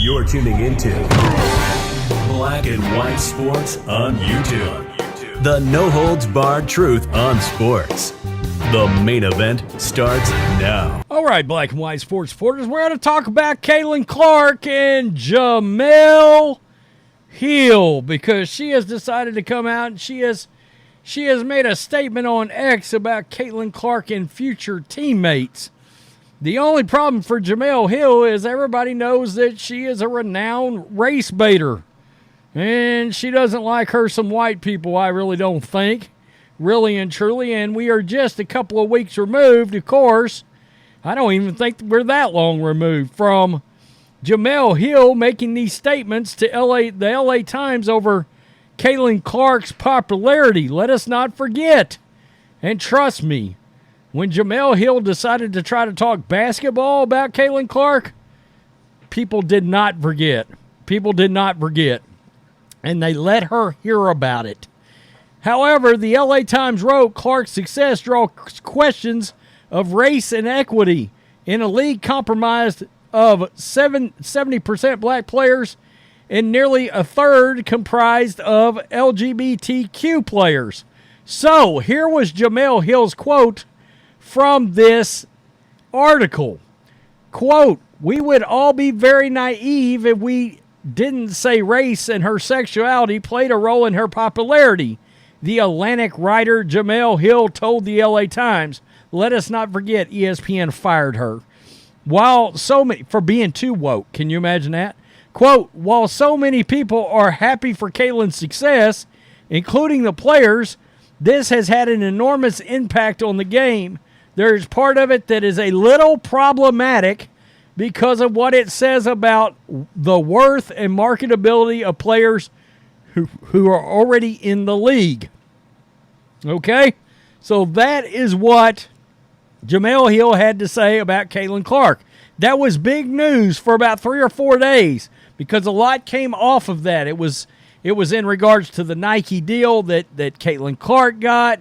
You're tuning into Black and White Sports on YouTube. The no-holds-barred truth on sports. The main event starts now. All right, Black and White Sports supporters, we're going to talk about Caitlin Clark and Jemele Hill because she has decided to come out and she has made a statement on X about Caitlin Clark and future teammates. The only problem for Jemele Hill is everybody knows that she is a renowned race baiter. And she doesn't like her some white people, I really don't think. Really and truly. And we are just a couple of weeks removed, of course. I don't even think we're that long removed from Jemele Hill making these statements to the LA Times over Caitlin Clark's popularity. Let us not forget. And trust me, when Jemele Hill decided to try to talk basketball about Caitlin Clark, people did not forget. People did not forget. And they let her hear about it. However, the LA Times wrote Clark's success draws questions of race and equity in a league compromised of 70% black players and nearly a third comprised of LGBTQ players. So, here was Jemele Hill's quote from this article. Quote, "We would all be very naive if we didn't say race and her sexuality played a role in her popularity," the Atlantic writer Jemele Hill told the LA Times. Let us not forget ESPN fired her. For being too woke. Can you imagine that? Quote, "While so many people are happy for Caitlin's success, including the players, this has had an enormous impact on the game. There's part of it that is a little problematic because of what it says about the worth and marketability of players who are already in the league." Okay? So that is what Jemele Hill had to say about Caitlin Clark. That was big news for about 3 or 4 days because a lot came off of that. It was in regards to the Nike deal that Caitlin Clark got.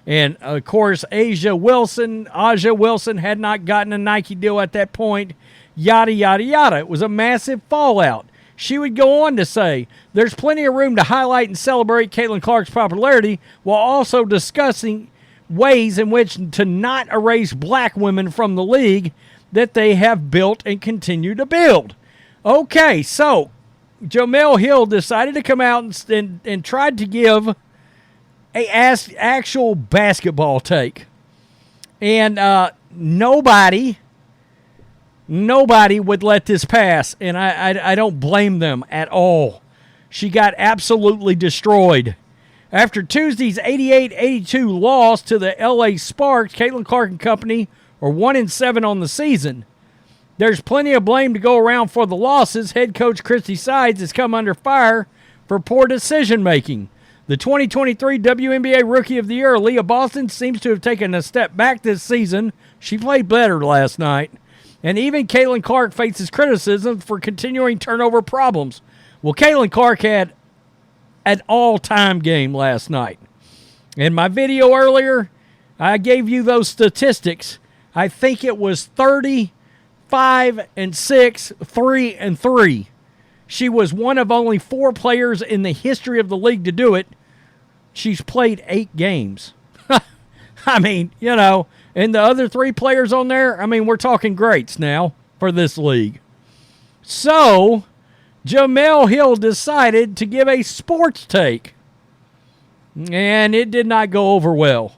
And, of course, Aja Wilson had not gotten a Nike deal at that point. Yada, yada, yada. It was a massive fallout. She would go on to say, "There's plenty of room to highlight and celebrate Caitlin Clark's popularity while also discussing ways in which to not erase black women from the league that they have built and continue to build." Okay, so Jemele Hill decided to come out and tried to give a actual basketball take. And nobody would let this pass, and I don't blame them at all. She got absolutely destroyed. After Tuesday's 88-82 loss to the LA Sparks, Caitlin Clark and company are 1-7 on the season. There's plenty of blame to go around for the losses. Head coach Christy Sides has come under fire for poor decision-making. The 2023 WNBA Rookie of the Year, Aaliyah Boston, seems to have taken a step back this season. She played better last night. And even Caitlin Clark faces criticism for continuing turnover problems. Well, Caitlin Clark had an all-time game last night. In my video earlier, I gave you those statistics. I think it was 35-6, 3-3. She was one of only 4 players in the history of the league to do it. She's played 8 games. I mean, and the other 3 players on there, we're talking greats now for this league. So, Jemele Hill decided to give a sports take. And it did not go over well.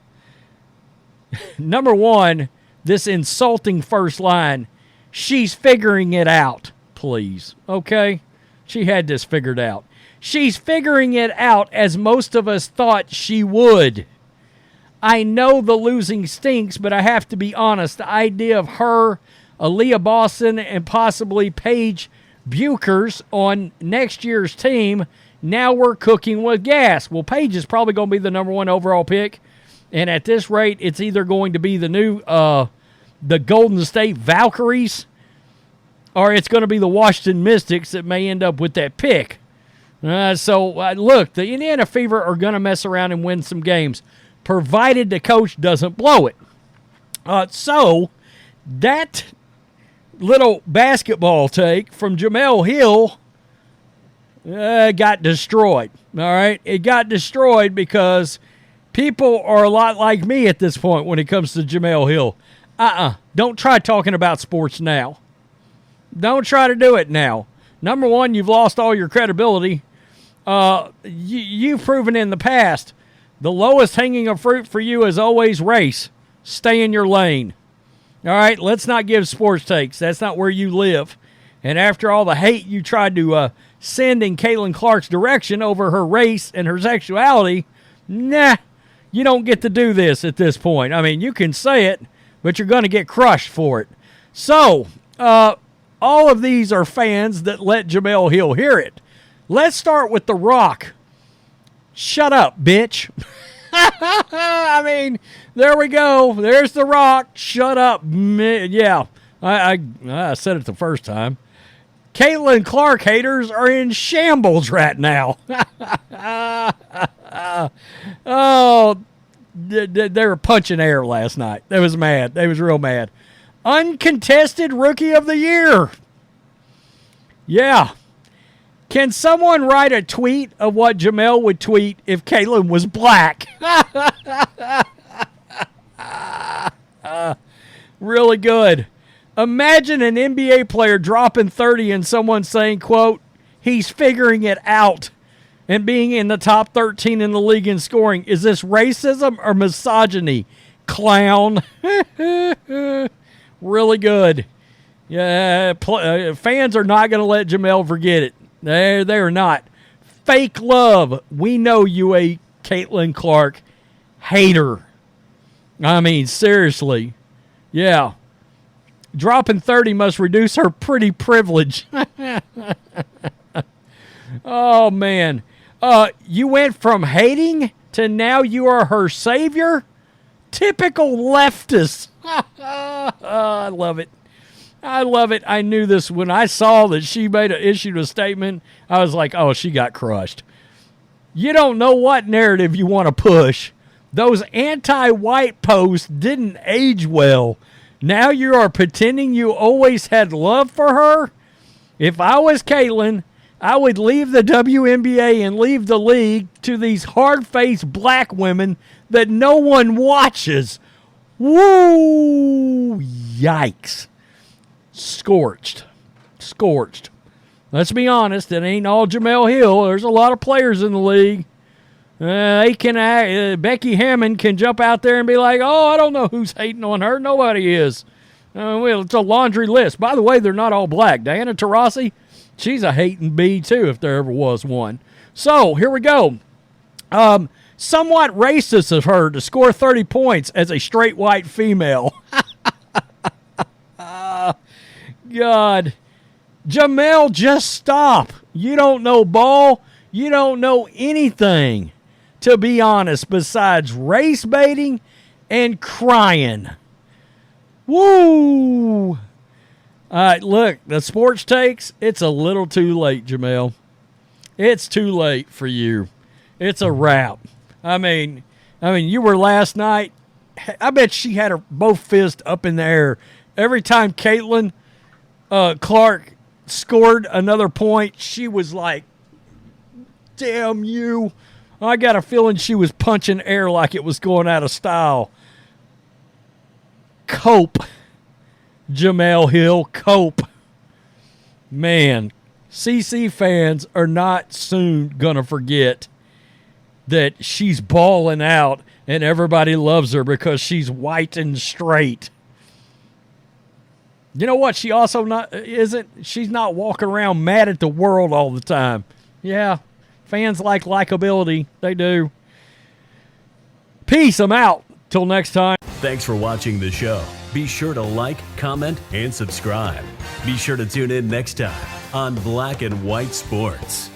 Number one, this insulting first line, "She's figuring it out," please. Okay? She had this figured out. She's figuring it out as most of us thought she would. I know the losing stinks, but I have to be honest. The idea of her, Aaliyah Boston, and possibly Paige Bueckers on next year's team, now we're cooking with gas. Well, Paige is probably going to be the number 1 overall pick. And at this rate, it's either going to be the new the Golden State Valkyries, or it's going to be the Washington Mystics that may end up with that pick. Look, the Indiana Fever are going to mess around and win some games, provided the coach doesn't blow it. So that little basketball take from Jemele Hill got destroyed. All right? It got destroyed because people are a lot like me at this point when it comes to Jemele Hill. Don't try talking about sports now. Don't try to do it now. Number one, you've lost all your credibility. You've proven in the past the lowest hanging of fruit for you is always race. Stay in your lane. All right, let's not give sports takes. That's not where you live. And after all the hate you tried to send in Caitlin Clark's direction over her race and her sexuality, nah, you don't get to do this at this point. I mean, you can say it, but you're going to get crushed for it. So, all of these are fans that let Jemele Hill hear it. Let's start with The Rock. Shut up, bitch. I mean, there we go. There's The Rock. Shut up. Yeah, I said it the first time. Caitlin Clark haters are in shambles right now. Oh, they were punching air last night. They was mad. They was real mad. Uncontested Rookie of the Year. Yeah. Can someone write a tweet of what Jemele would tweet if Caitlin was black? Really good. Imagine an NBA player dropping 30 and someone saying, quote, he's figuring it out and being in the top 13 in the league in scoring. Is this racism or misogyny? Clown. Really good. Yeah, fans are not going to let Jemele forget it. They are not. Fake love. We know you a Caitlin Clark hater. I mean, seriously. Yeah. Dropping 30 must reduce her pretty privilege. Oh, man. You went from hating to now you are her savior? Typical leftist. I love it. I love it. I knew this when I saw that she issued a statement. I was like, oh, she got crushed. You don't know what narrative you want to push. Those anti-white posts didn't age well. Now you are pretending you always had love for her? If I was Caitlin, I would leave the WNBA and leave the league to these hard-faced black women that no one watches. Woo! Yikes. Scorched. Let's be honest, it ain't all Jemele Hill. There's a lot of players in the league. Becky Hammond can jump out there and be like, oh, I don't know who's hating on her. Nobody is. Well, it's a laundry list. By the way, they're not all black. Diana Taurasi, she's a hating bee too, if there ever was one. So, here we go. Somewhat racist of her to score 30 points as a straight white female. God. Jemele, just stop. You don't know ball. You don't know anything, to be honest, besides race baiting and crying. Woo! All right, look, the sports takes, it's a little too late, Jemele. It's too late for you. It's a wrap. I mean, you were last night. I bet she had her both fists up in the air every time Caitlin Clark scored another point. She was like, damn you. I got a feeling she was punching air like it was going out of style. Cope. Jemele Hill, cope. Man, CC fans are not soon going to forget that she's balling out and everybody loves her because she's white and straight. You know what? She also she's not walking around mad at the world all the time. Yeah, fans like likability. They do. Peace. I'm out. Till next time. Thanks for watching the show. Be sure to like, comment, and subscribe. Be sure to tune in next time on Black and White Sports.